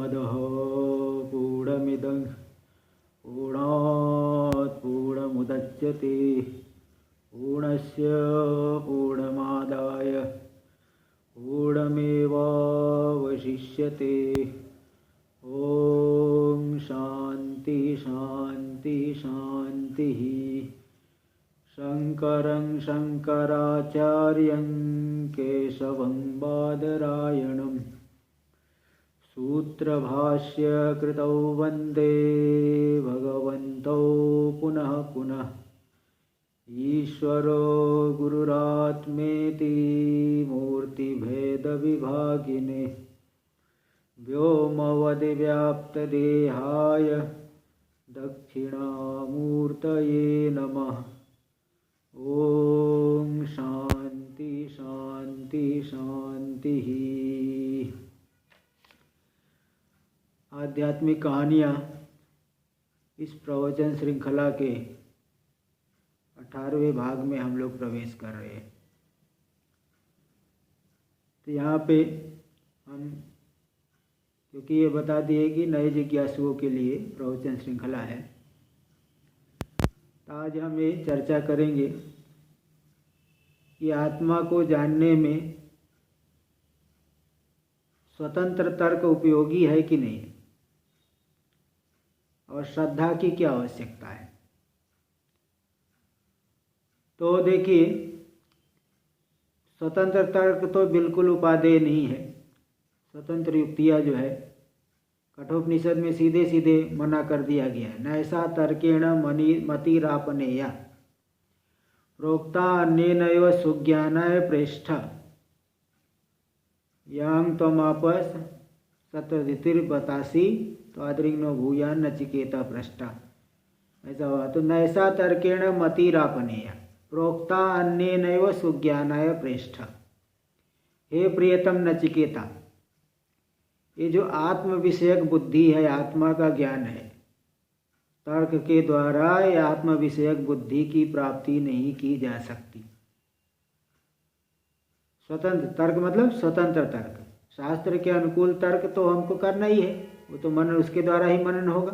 पूर्णमदः पूर्णमिदं पूर्णात् पूर्णमुदच्यते पूर्णस्य पूर्णमादाय पूर्णमेवावशिष्यते। ॐ शान्ति शान्ति शान्तिः। शङ्करं शङ्कराचार्यं केशवं बादरायणं सूत्रभाष्य कृतौ वन्दे भगवन्तौ पुनः पुनः। ईश्वरो गुरुरात्मेति मूर्तिभेदविभागिने व्योमवद्व्याप्तदेहाय दक्षिणामूर्तये नमः। ओम शांति शांति शांति। आध्यात्मिक कहानियाँ इस प्रवचन श्रृंखला के 18वें भाग में हम लोग प्रवेश कर रहे हैं। तो यहाँ पे हम क्योंकि ये बता दिए कि नए जिज्ञासुओं के लिए प्रवचन श्रृंखला है, तो आज हम ये चर्चा करेंगे कि आत्मा को जानने में स्वतंत्र तर्क उपयोगी है कि नहीं, और श्रद्धा की क्या आवश्यकता है। तो देखिए, स्वतंत्र तर्क तो बिल्कुल उपादेय नहीं है। स्वतंत्र युक्तियाँ जो है कठोपनिषद में सीधे सीधे मना कर दिया गया है। नैसा तर्केण मतिरापनेया प्रोक्ता अन्येनैव सुज्ञानाय प्रेष्ठ यांग त्वमापस सतधितिर्बतासी त्वादृग्नो भूयान नचिकेता पृष्ठा। ऐसा हुआ। तो नैसा तर्केण मतिरापनेया प्रोक्ता अन्येनैव सुज्ञानाय प्रेष्ठ। हे प्रियतम नचिकेता, ये जो आत्म विषयक बुद्धि है, आत्मा का ज्ञान है, तर्क के द्वारा ये आत्म विषयक बुद्धि की प्राप्ति नहीं की जा सकती। स्वतंत्र तर्क मतलब स्वतंत्र तर्क, शास्त्र के अनुकूल तर्क तो हमको करना ही है, वो तो मनन, उसके द्वारा ही मनन होगा।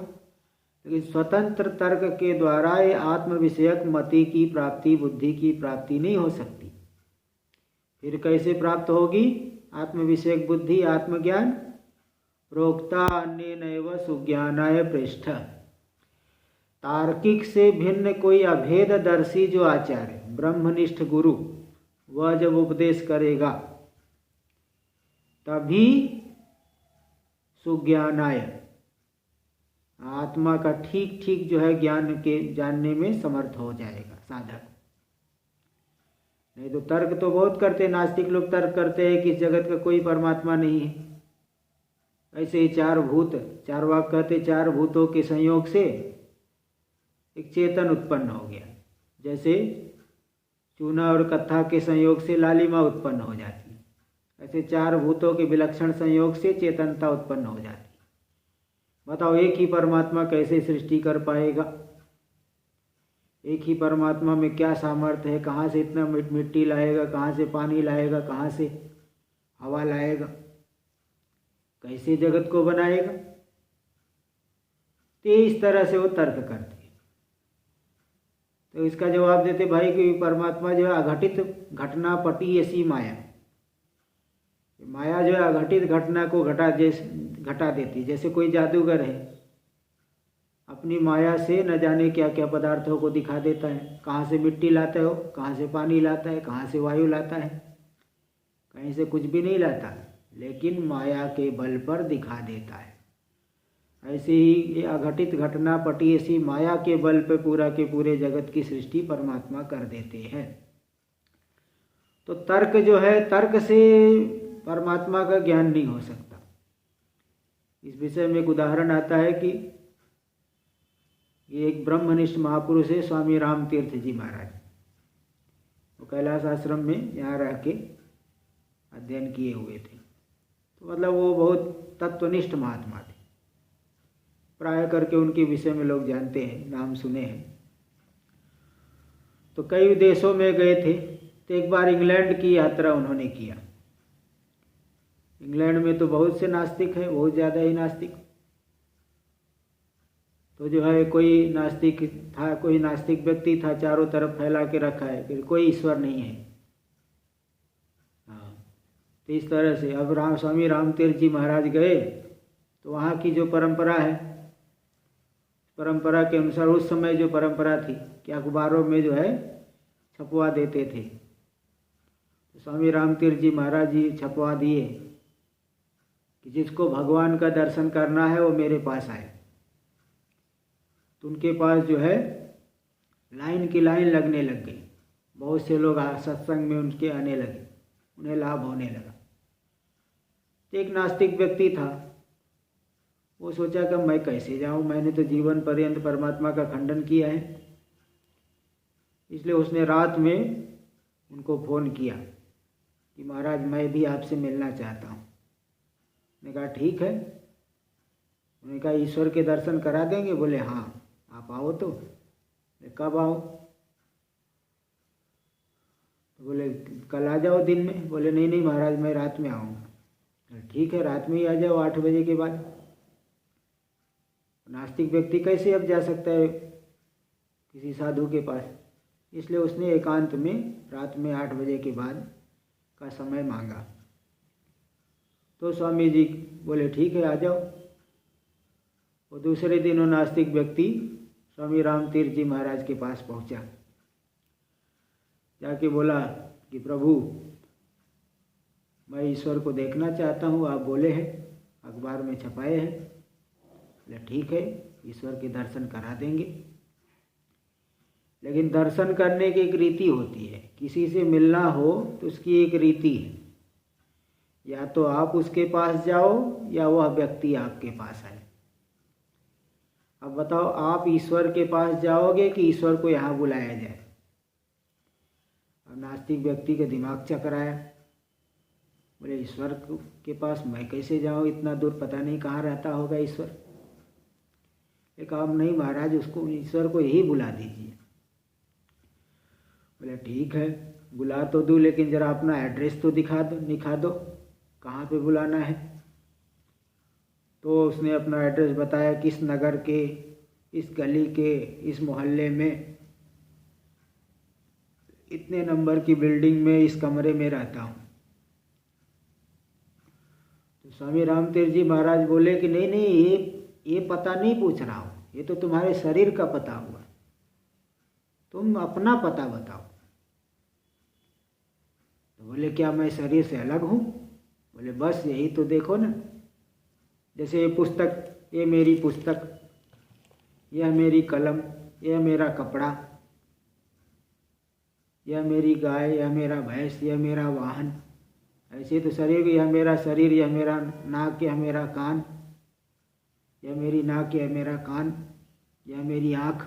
लेकिन स्वतंत्र तर्क के द्वारा ये आत्म विषयक मति की प्राप्ति, बुद्धि की प्राप्ति नहीं हो सकती। फिर कैसे प्राप्त होगी आत्म विषयक बुद्धि, आत्मज्ञान? प्रोक्ता अन्येनैव सुज्ञानाय पृष्ठ। तार्किक से भिन्न कोई अभेददर्शी जो आचार्य, ब्रह्मनिष्ठ गुरु, वह जब उपदेश करेगा तभी सुज्ञानाय, आत्मा का ठीक ठीक जो है ज्ञान के जानने में समर्थ हो जाएगा साधक। नहीं तो तर्क तो बहुत करते, नास्तिक लोग तर्क करते हैं कि इस जगत का कोई परमात्मा नहीं है। ऐसे ही चार भूत, चार वाक कहते, चार भूतों के संयोग से एक चेतन उत्पन्न हो गया। जैसे चूना और कत्था के संयोग से लालिमा उत्पन्न हो जाती है, ऐसे चार भूतों के विलक्षण संयोग से चेतनता उत्पन्न हो जाती है। बताओ, एक ही परमात्मा कैसे सृष्टि कर पाएगा? एक ही परमात्मा में क्या सामर्थ्य है? कहाँ से इतना मिट्टी लाएगा, कहाँ से पानी लाएगा, कहाँ से हवा लाएगा, कैसे जगत को बनाएगा? तो इस तरह से वो तर्क करते हैं। तो इसका जवाब देते भाई कि परमात्मा जो है अघटित घटना पटी ऐसी माया, माया जो है अघटित घटना को घटा देती। जैसे कोई जादूगर है, अपनी माया से न जाने क्या क्या पदार्थों को दिखा देता है। कहाँ से मिट्टी लाता है, कहाँ से पानी लाता है, कहाँ से वायु लाता है, कहीं से कुछ भी नहीं लाता, लेकिन माया के बल पर दिखा देता है। ऐसे ही ये अघटित घटना पटी ऐसी माया के बल पर पूरा के पूरे जगत की सृष्टि परमात्मा कर देते हैं। तो तर्क जो है, तर्क से परमात्मा का ज्ञान नहीं हो सकता। इस विषय में एक उदाहरण आता है कि ये एक ब्रह्मनिष्ठ महापुरुष है, स्वामी राम तीर्थ जी महाराज। वो कैलाश आश्रम में यहाँ रह के अध्ययन किए हुए थे। तो मतलब वो बहुत तत्वनिष्ठ महात्मा थे। प्राय करके उनके विषय में लोग जानते हैं, नाम सुने हैं। तो कई देशों में गए थे। तो एक बार इंग्लैंड की यात्रा उन्होंने किया। इंग्लैंड में तो बहुत से नास्तिक हैं, बहुत ज़्यादा ही नास्तिक। तो जो है कोई नास्तिक व्यक्ति था, चारों तरफ फैला के रखा है कि कोई ईश्वर नहीं है। हाँ, तो इस तरह से अब स्वामी रामतीर्थ जी महाराज गए तो वहाँ की जो परंपरा है, परंपरा के अनुसार उस समय जो परंपरा थी कि अखबारों में जो है छपवा देते थे, तो स्वामी रामतीर्थ जी महाराज जी छपवा दिए कि जिसको भगवान का दर्शन करना है वो मेरे पास आए। तो उनके पास जो है लाइन की लाइन लगने लग गई, बहुत से लोग सत्संग में उनके आने लगे, उन्हें लाभ होने लगा। तो एक नास्तिक व्यक्ति था, वो सोचा कि मैं कैसे जाऊं, मैंने तो जीवन पर्यंत परमात्मा का खंडन किया है। इसलिए उसने रात में उनको फ़ोन किया कि महाराज मैं भी आपसे मिलना चाहता हूँ। मैंने कहा ठीक है। उन्होंने कहा ईश्वर के दर्शन करा देंगे? बोले हाँ, आप आओ। तो कब आओ? तो बोले कल आ जाओ दिन में। बोले नहीं महाराज मैं रात में आऊँगा। ठीक है, रात में ही आ जाओ 8 बजे के बाद। नास्तिक व्यक्ति कैसे अब जा सकता है किसी साधु के पास? इसलिए उसने एकांत में रात में 8 बजे के बाद का समय मांगा। तो स्वामी जी बोले ठीक है आ जाओ। और दूसरे दिन वो नास्तिक व्यक्ति स्वामी रामतीर्थ जी महाराज के पास पहुंचा। जाके बोला कि प्रभु मैं ईश्वर को देखना चाहता हूँ, आप बोले हैं, अखबार में छपाए हैं। बोले ठीक है, ईश्वर के दर्शन करा देंगे। लेकिन दर्शन करने की एक रीति होती है, किसी से मिलना हो तो उसकी एक रीति है, या तो आप उसके पास जाओ या वह व्यक्ति आपके पास आए। अब बताओ आप ईश्वर के पास जाओगे कि ईश्वर को यहाँ बुलाया जाए? अब नास्तिक व्यक्ति के दिमाग चकराया। बोले ईश्वर के पास मैं कैसे जाऊँ, इतना दूर पता नहीं कहाँ रहता होगा ईश्वर। एक आप नहीं महाराज, उसको ईश्वर को यही बुला दीजिए। बोले ठीक है बुला तो दूँ, लेकिन ज़रा अपना एड्रेस तो दिखा दो कहाँ पे बुलाना है। तो उसने अपना एड्रेस बताया, किस नगर के, इस गली के, इस मोहल्ले में, इतने नंबर की बिल्डिंग में, इस कमरे में रहता हूँ। तो स्वामी रामतीर्थ जी महाराज बोले कि नहीं ये पता नहीं पूछ रहा हूँ, ये तो तुम्हारे शरीर का पता हुआ, तुम अपना पता बताओ। तो बोले क्या मैं शरीर से अलग हूँ? बोले बस यही तो देखो ना, जैसे ये पुस्तक, ये मेरी पुस्तक, यह मेरी कलम, यह मेरा कपड़ा, यह मेरी गाय, यह मेरा भैंस, यह मेरा वाहन। ऐसे तो शरीर, यह मेरा शरीर, यह मेरा नाक, यह मेरा कान, यह मेरी नाक, यह मेरा कान, यह मेरी आँख।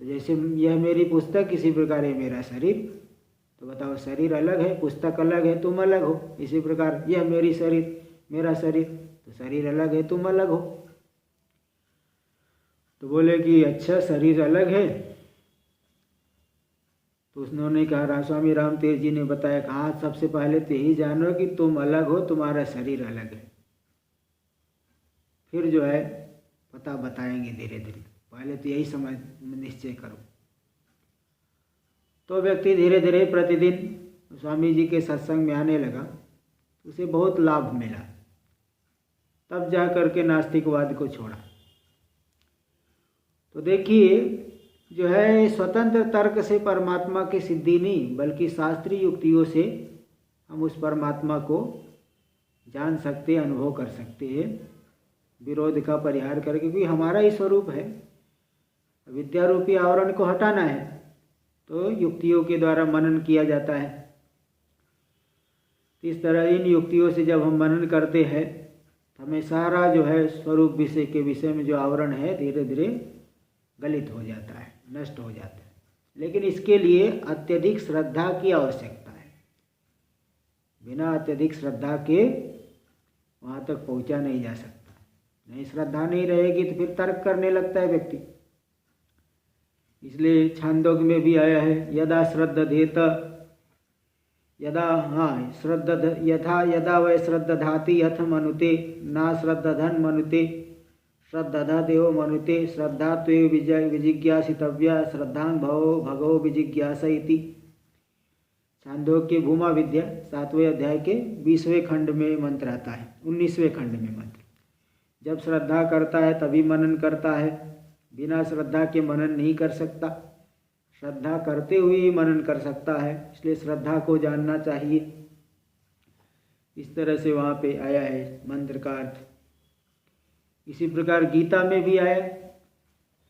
तो जैसे यह मेरी पुस्तक, इसी प्रकार ये मेरा शरीर। तो बताओ शरीर अलग है, पुस्तक अलग है, तुम अलग हो। इसी प्रकार यह मेरी शरीर, मेरा शरीर, तो शरीर अलग है, तुम अलग हो। तो बोले कि अच्छा शरीर अलग है। तो उन्होंने कहा, स्वामी रामतीर्थ जी ने बताया कि हाँ सबसे पहले तो यही जानो कि तुम अलग हो, तुम्हारा शरीर अलग है, फिर जो है पता बताएंगे धीरे धीरे, पहले तो यही समझ निश्चय करो। तो व्यक्ति धीरे धीरे प्रतिदिन स्वामी जी के सत्संग में आने लगा, उसे बहुत लाभ मिला। तब जा करके नास्तिकवाद को छोड़ा। तो देखिए जो है स्वतंत्र तर्क से परमात्मा की सिद्धि नहीं, बल्कि शास्त्रीय युक्तियों से हम उस परमात्मा को जान सकते, अनुभव कर सकते हैं, विरोध का परिहार करके, क्योंकि हमारा ही स्वरूप है। विद्या रूपी आवरण को हटाना है तो युक्तियों के द्वारा मनन किया जाता है। इस तरह इन युक्तियों से जब हम मनन करते हैं तो हमें सारा जो है स्वरूप विषय के विषय में जो आवरण है धीरे धीरे गलित हो जाता है, नष्ट हो जाता है। लेकिन इसके लिए अत्यधिक श्रद्धा की आवश्यकता है। बिना अत्यधिक श्रद्धा के वहाँ तक पहुँचा नहीं जा सकता। नहीं, श्रद्धा नहीं रहेगी तो फिर तर्क करने लगता है व्यक्ति। इसलिए छांदोग्य में भी आया है, यदा श्रद्धेत यदा श्रद्धा यथा यदा वै श्रद्धाति अथ मनुते न श्रद्धधन मनुते श्रद्धा देव मनुते श्रद्धा त्वेव विजिज्ञासितव्या श्रद्धां भगो विजिज्ञास इति। छांदोग्य भूमा विद्या 7वें अध्याय के 20वें खंड में मंत्र आता है, 19वें खंड में मंत्र। जब श्रद्धा करता है तभी मनन करता है, बिना श्रद्धा के मनन नहीं कर सकता, श्रद्धा करते हुए ही मनन कर सकता है, इसलिए श्रद्धा को जानना चाहिए। इस तरह से वहाँ पे आया है मंत्र का अर्थ। इसी प्रकार गीता में भी आया,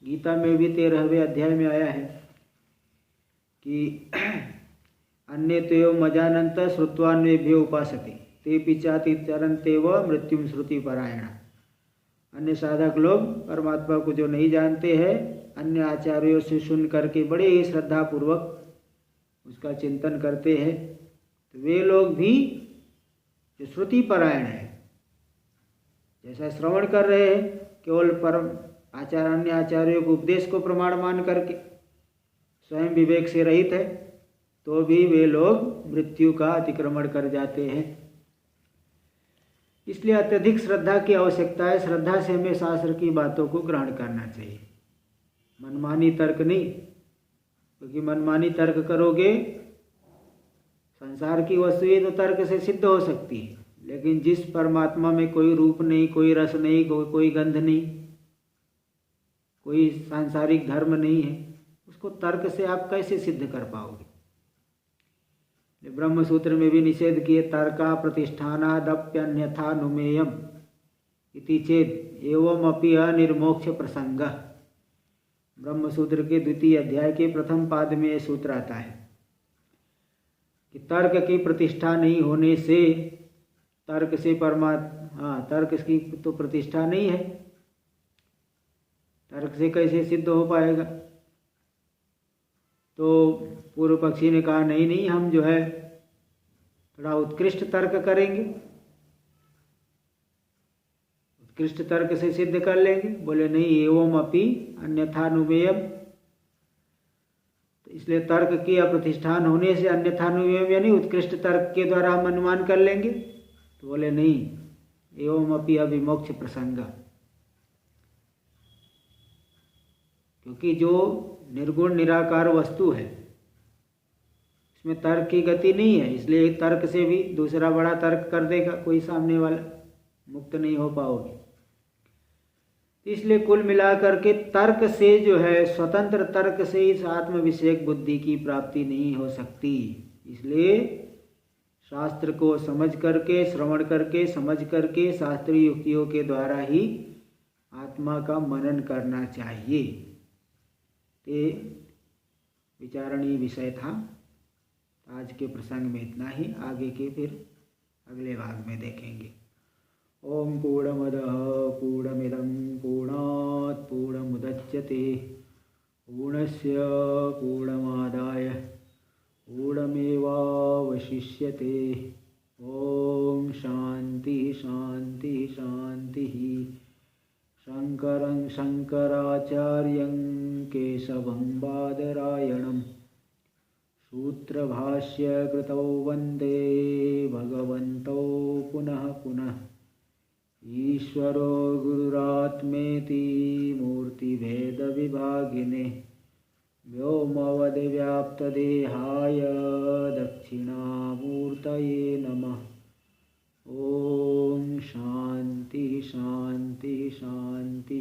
गीता में भी 13वें अध्याय में आया है कि अन्य तेव मजानंत श्रुत्वान्वेभ्यो उपासते ते पिचाति चरन्ते व मृत्युम श्रुति परायण। अन्य साधक लोग परमात्मा को जो नहीं जानते हैं, अन्य आचार्यों से सुन करके बड़े ही श्रद्धा पूर्वक उसका चिंतन करते हैं, तो वे लोग भी जो श्रुति परायण है, जैसा श्रवण कर रहे हैं केवल परम अन्य आचार्यों के उपदेश को प्रमाण मान करके, स्वयं विवेक से रहित है, तो भी वे लोग मृत्यु का अतिक्रमण कर जाते हैं। इसलिए अत्यधिक श्रद्धा की आवश्यकता है। श्रद्धा से हमें शास्त्र की बातों को ग्रहण करना चाहिए, मनमानी तर्क नहीं, क्योंकि मनमानी तर्क करोगे संसार की वस्तुएं तो तर्क से सिद्ध हो सकती है, लेकिन जिस परमात्मा में कोई रूप नहीं, कोई रस नहीं, कोई गंध नहीं, कोई सांसारिक धर्म नहीं है, उसको तर्क से आप कैसे सिद्ध कर पाओगे। ब्रह्म सूत्र में भी निषेध किए, तर्का प्रतिष्ठानादप्यन्यथा नुमेयम इति चेत एवमपि अनिर्मोक्ष प्रसंग। ब्रह्म सूत्र के 2 अध्याय के 1 पाद में यह सूत्र आता है कि तर्क की प्रतिष्ठा नहीं होने से, तर्क से तर्क की तो प्रतिष्ठा नहीं है, तर्क से कैसे सिद्ध हो पाएगा। तो पूर्व पक्षी ने कहा नहीं हम जो है थोड़ा उत्कृष्ट तर्क करेंगे, उत्कृष्ट तर्क से सिद्ध कर लेंगे। बोले नहीं, एवं अपि अन्यथा नुमेयम, तो इसलिए तर्क की अप्रतिष्ठान होने से अन्यथा नुमेयम यानी उत्कृष्ट तर्क के द्वारा हम अनुमान कर लेंगे। तो बोले नहीं, एवं अपि अविमोक्ष प्रसंग, क्योंकि जो निर्गुण निराकार वस्तु है इसमें तर्क की गति नहीं है, इसलिए एक तर्क से भी दूसरा बड़ा तर्क कर देगा कोई सामने वाला, मुक्त नहीं हो पाओगे। इसलिए कुल मिलाकर के तर्क से जो है, स्वतंत्र तर्क से इस आत्म विषयक बुद्धि की प्राप्ति नहीं हो सकती। इसलिए शास्त्र को समझ करके, श्रवण करके, समझ करके, शास्त्रीय युक्तियों के द्वारा ही आत्मा का मनन करना चाहिए। ये विचारणीय विषय था। आज के प्रसंग में इतना ही, आगे के फिर अगले भाग में देखेंगे। ओम पूर्णमदः पूर्णमिदं पूर्णात् पूर्णमुदच्यते पूर्णस्य पूर्णमादाय पूर्णमेवावशिष्यते। ओम शांति शांति शांति। शंकरं शंकराचार्यं केशवं बादरायणं सूत्रभाष्य कृतौ वन्दे भगवन्तौ पुनः पुनः। ईश्वरो गुरुरात्मेति मूर्तिभेदविभागिने व्योमवद्व्याप्तदेहाय दक्षिणामूर्तये नमः। ओम शांति शांति शांति।